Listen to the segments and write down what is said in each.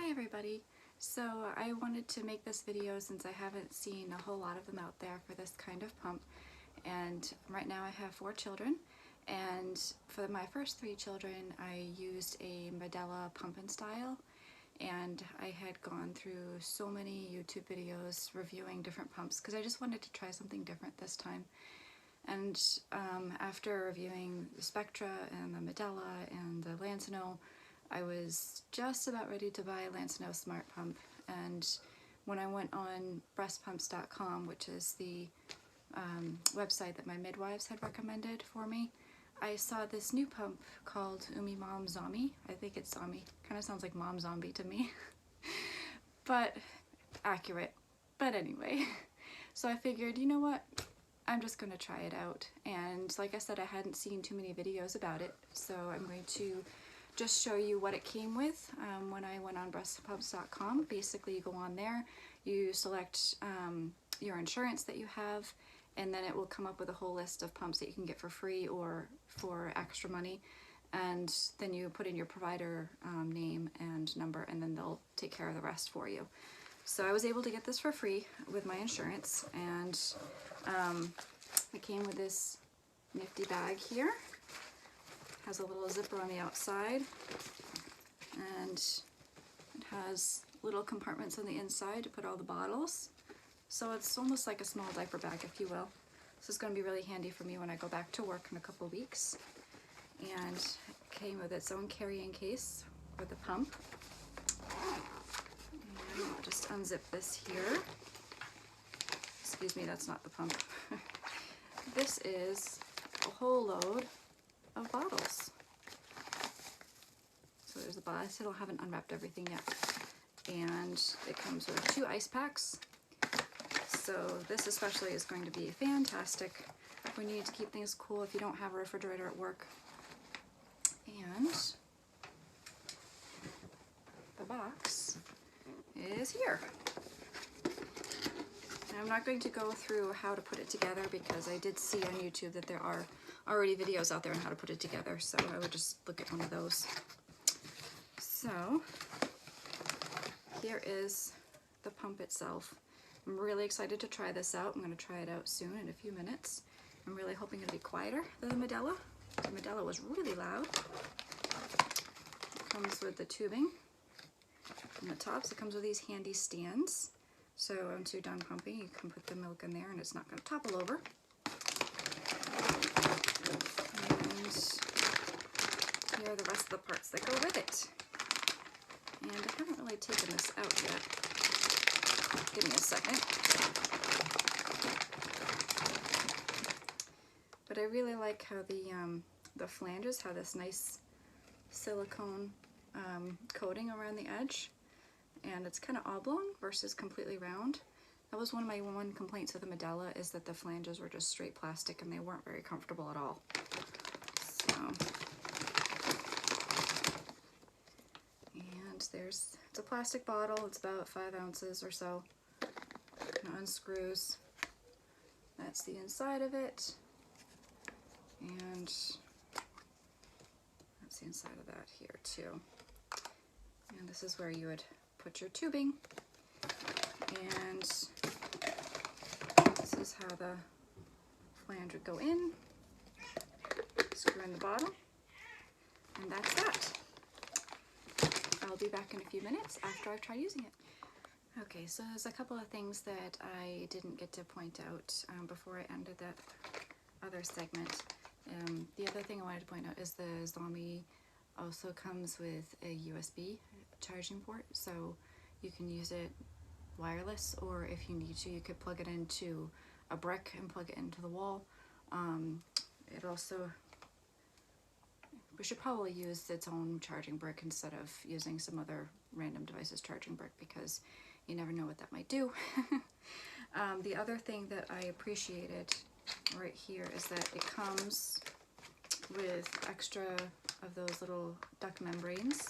Hi everybody! So I wanted to make this video since I haven't seen a whole lot of them out there for this kind of pump, and right now I have 4 children, and for my first 3 children I used a Medela pump and style, and I had gone through so many YouTube videos reviewing different pumps because I just wanted to try something different this time. And after reviewing the Spectra and the Medela and the Lansino, I was just about ready to buy a Lansino Smart Pump, and when I went on breastpumps.com, which is the website that my midwives had recommended for me, I saw this new pump called Unimom Zomee. I think it's Zomee. Kind of sounds like Mom Zombie to me, but accurate. But anyway, so I figured, you know what? I'm just going to try it out, and like I said, I hadn't seen too many videos about it, so I'm going to just show you what it came with when I went on breastpumps.com. Basically, you go on there, you select your insurance that you have, and then it will come up with a whole list of pumps that you can get for free or for extra money, and then you put in your provider name and number, and then they'll take care of the rest for you. So I was able to get this for free with my insurance, and it came with this nifty bag here. Has a little zipper on the outside, and it has little compartments on the inside to put all the bottles. So it's almost like a small diaper bag, if you will. This is going to be really handy for me when I go back to work in a couple weeks. And it came with its own carrying case for the pump. And I'll just unzip this here. Excuse me, that's not the pump. This is a whole load of bottles. So there's a bottle. I still haven't unwrapped everything yet. And it comes with 2 ice packs. So this especially is going to be fantastic when you need to keep things cool if you don't have a refrigerator at work. And the box is here. I'm not going to go through how to put it together because I did see on YouTube that there are already videos out there on how to put it together, so I would just look at one of those. So here is the pump itself. I'm really excited to try this out. I'm going to try it out soon in a few minutes. I'm really hoping it'll be quieter than the Medela. The Medela was really loud. It comes with the tubing on the tops. It comes with these handy stands. So once you're done pumping, you can put the milk in there and it's not going to topple over. And here are the rest of the parts that go with it. And I haven't really taken this out yet. Give me a second. But I really like how the flanges have this nice silicone coating around the edge. And it's kind of oblong versus completely round. That was one of my complaints with the Medela, is that the flanges were just straight plastic and they weren't very comfortable at all. So, and it's a plastic bottle. It's about 5 ounces or so. It unscrews. That's the inside of it. And that's the inside of that here too. And this is where you would put your tubing, and this is how the flange would go in. Screw in the bottom, and that's that. I'll be back in a few minutes after I've tried using it. Okay, so there's a couple of things that I didn't get to point out before I ended that other segment. The other thing I wanted to point out is the Zomee also comes with a USB charging port, so you can use it wireless, or if you need to, you could plug it into a brick and plug it into the wall. We should probably use its own charging brick instead of using some other random device's charging brick, because you never know what that might do. The other thing that I appreciated right here is that it comes with extra of those little duct membranes,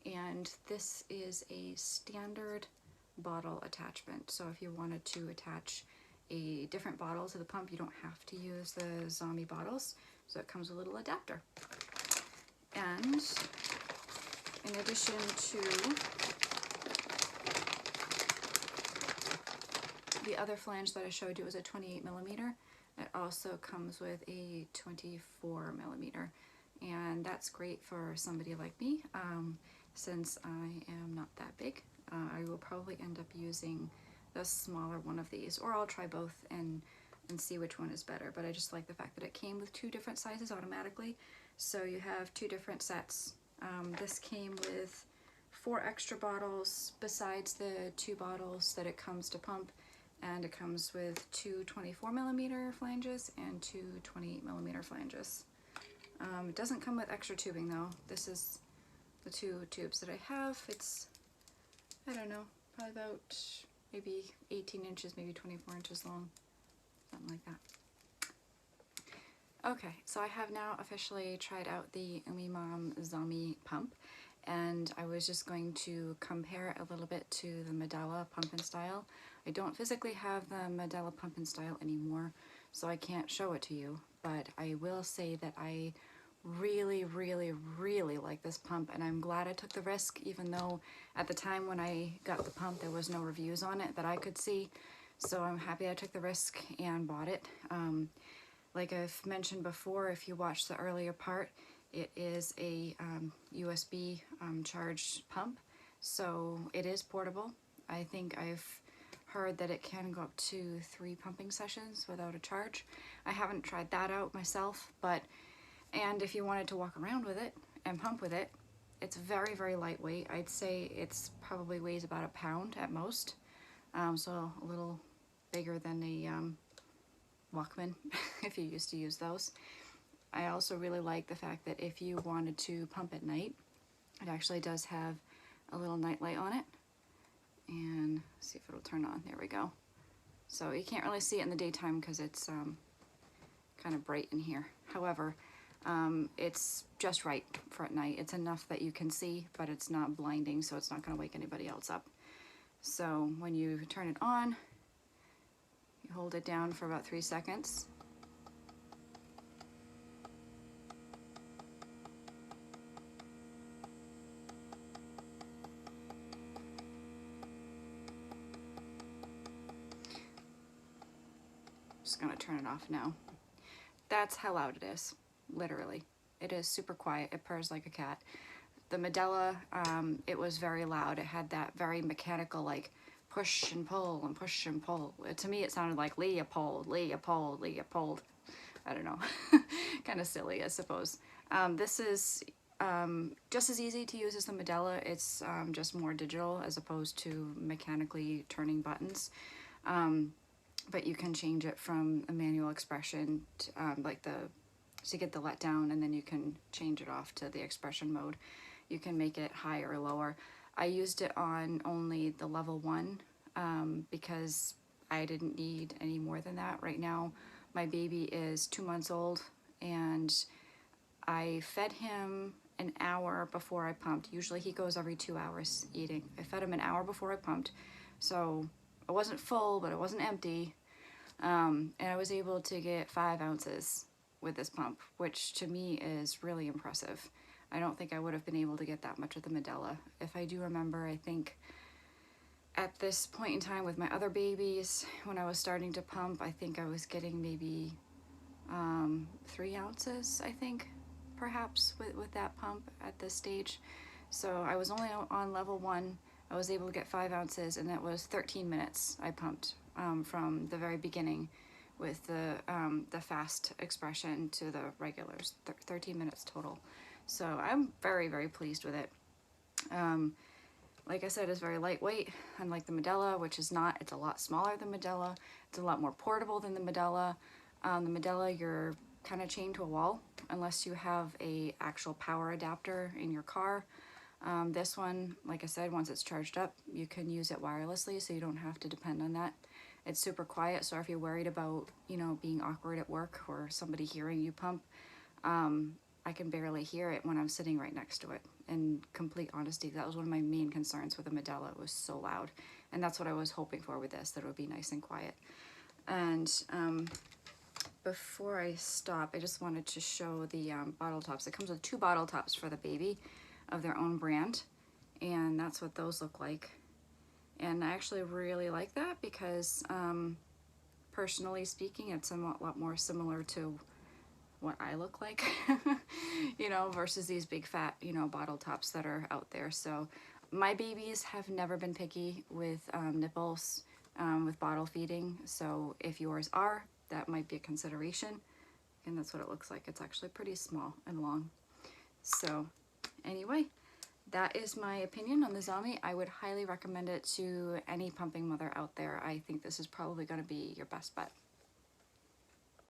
and this is a standard bottle attachment. So if you wanted to attach a different bottle to the pump, you don't have to use the Zomee bottles. So it comes with a little adapter. And in addition to the other flange that I showed you was a 28 millimeter. It also comes with a 24 millimeter, and that's great for somebody like me, since I am not that big. I will probably end up using the smaller one of these, or I'll try both and see which one is better. But I just like the fact that it came with 2 different sizes automatically, so you have 2 different sets. This came with 4 extra bottles besides the 2 bottles that it comes to pump, and it comes with 2 24 millimeter flanges and 2 28 millimeter flanges. It doesn't come with extra tubing though. This is the 2 tubes that I have. It's, I don't know, probably about maybe 18 inches, maybe 24 inches long, something like that. Okay, so I have now officially tried out the Unimom Zomee pump, and I was just going to compare it a little bit to the Medela pump and style. I don't physically have the Medela pump and style anymore, so I can't show it to you, but I will say that I really, really, really like this pump, and I'm glad I took the risk, even though at the time when I got the pump there was no reviews on it that I could see. So I'm happy I took the risk and bought it. Like I've mentioned before, if you watched the earlier part, it is a USB charged pump, so it is portable. I think I've heard that it can go up to 3 pumping sessions without a charge. I haven't tried that out myself, and if you wanted to walk around with it and pump with it, it's very, very lightweight. I'd say it's probably weighs about a pound at most, so a little bigger than a Walkman if you used to use those. I also really like the fact that if you wanted to pump at night, it actually does have a little night light on it. And see if it'll turn on. There we go. So you can't really see it in the daytime because it's kind of bright in here. However, it's just right for at night. It's enough that you can see, but it's not blinding, so it's not going to wake anybody else up. So when you turn it on, you hold it down for about 3 seconds. Just gonna turn it off now. That's how loud it is, literally. It is super quiet. It purrs like a cat. The Medela, it was very loud. It had that very mechanical, like, push and pull and push and pull. To me, it sounded like Leopold, Leopold, Leopold. I don't know. Kind of silly, I suppose. This is just as easy to use as the Medela. It's just more digital as opposed to mechanically turning buttons. But you can change it from a manual expression to, to get the letdown, and then you can change it off to the expression mode. You can make it higher or lower. I used it on only the level 1 because I didn't need any more than that. Right now, my baby is 2 months old, and I fed him an hour before I pumped. Usually he goes every 2 hours eating. I fed him an hour before I pumped, so it wasn't full, but it wasn't empty. And I was able to get 5 ounces with this pump, which to me is really impressive. I don't think I would have been able to get that much with the Medela. If I do remember, I think at this point in time with my other babies, when I was starting to pump, I think I was getting maybe 3 ounces, I think, perhaps, with that pump at this stage. So I was only on level 1. I was able to get 5 ounces, and that was 13 minutes I pumped from the very beginning with the fast expression to the regulars, 13 minutes total. So I'm very, very pleased with it. Like I said, it's very lightweight, unlike the Medela, which is not. It's a lot smaller than Medela. It's a lot more portable than the Medela. The Medela, you're kind of chained to a wall unless you have a actual power adapter in your car. This one, like I said, once it's charged up, you can use it wirelessly, so you don't have to depend on that. It's super quiet, so if you're worried about, you know, being awkward at work or somebody hearing you pump, I can barely hear it when I'm sitting right next to it. In complete honesty, that was one of my main concerns with the Medela. It was so loud, and that's what I was hoping for with this, that it would be nice and quiet. And before I stop, I just wanted to show the bottle tops. It comes with 2 bottle tops for the baby of their own brand, and that's what those look like. And I actually really like that because personally speaking, it's a lot more similar to what I look like, you know, versus these big fat, you know, bottle tops that are out there. So my babies have never been picky with nipples, with bottle feeding. So if yours are, that might be a consideration. And that's what it looks like. It's actually pretty small and long. So anyway, that is my opinion on the Zomee. I would highly recommend it to any pumping mother out there. I think this is probably going to be your best bet.